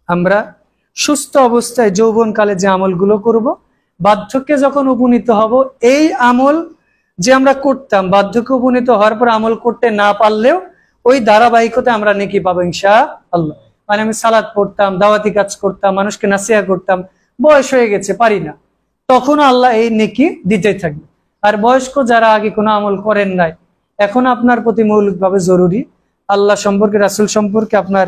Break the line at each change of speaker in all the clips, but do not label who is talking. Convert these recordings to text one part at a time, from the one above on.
আমরা সুস্থ অবস্থায় যৌবনকালে যে আমলগুলো করব, বার্ধক্যে যখন উপনীত হব এই আমল যে আমরা করতাম, বার্ধক্যে উপনীত হওয়ার পর আমল করতে না পারলেও ওই ধারাবাহিকতা আমরা নেকি পাবো ইনশাআল্লাহ। মানে আমি সালাত পড়তাম, দাওয়াতি কাজ করতাম, মানুষকে নাসিহা করতাম, বয়স হয়ে গেছে পারি না, তখন আল্লাহ এই নেকি দিতেই থাকবে। আর বয়স্ক যারা আগে কোনো আমল করেন নাই, এখন আপনার প্রতি মৌলিকভাবে জরুরি আল্লাহ সম্পর্কে, রাসূল সম্পর্কে আপনার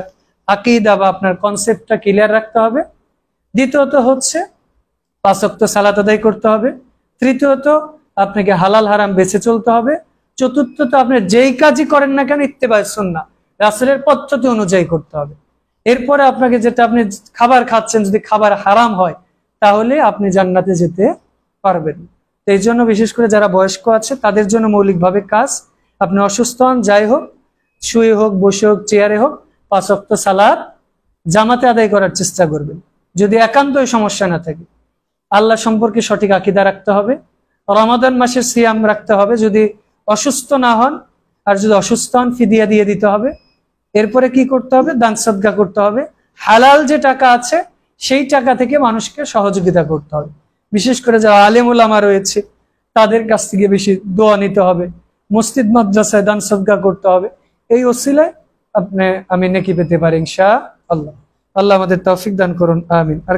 আকীদা বা আপনার কনসেপ্টটা ক্লিয়ার রাখতে হবে। দ্বিতীয়ত হচ্ছে 5 ওয়াক্ত সালাত আদায় করতে হবে। তৃতীয়ত আপনাকে হালাল হারাম বেছে চলতে হবে। চতুর্থত আপনি যেই কাজই করেন না কেন ইত্তেবায়ে সুন্নাহ, রাসূলের পদ্ধতি অনুযায়ী করতে হবে। এরপরে আপনাকে যেটা, আপনি খাবার খাচ্ছেন, যদি খাবার হারাম হয় তাহলে আপনি জান্নাতে যেতে পারবেন। এই জন্য বিশেষ করে যারা বয়স্ক আছে তাদের জন্য মৌলিকভাবে কাজ, আপনি অসুস্থ হন, যাই হোক, শুয়ে হোক, বসে হোক, চেয়ারে হোক, 5 ওয়াক্ত সালাত জামাতে আদায় করার চেষ্টা করবেন। যদি একান্তই সমস্যা না থাকে, আল্লাহ সম্পর্কে সঠিক আকীদা রাখতে হবে। রমাদান মাসের সিয়াম রাখতে হবে যদি অসুস্থ না হন, আর যদি অসুস্থ হন ফিদিয়া দিয়ে দিতে হবে। এরপরে কি করতে হবে? দান সদকা করতে হবে। হালাল যে টাকা আছে সেই টাকা থেকে মানুষকে সহযোগিতা করতে হবে। বিশেষ করে যারা আলেম ওলামা রয়েছে তাদের কাছ থেকে বেশি দোয়া নিতে হবে। মসজিদ মাদ্রাসায় দান সদকা করতে হবে। এই ওসিলায় আমি নেকি পেতে পারি ইনশাআল্লাহ। আল্লাহ আমাদের তৌফিক দান করুন, আমিন। আর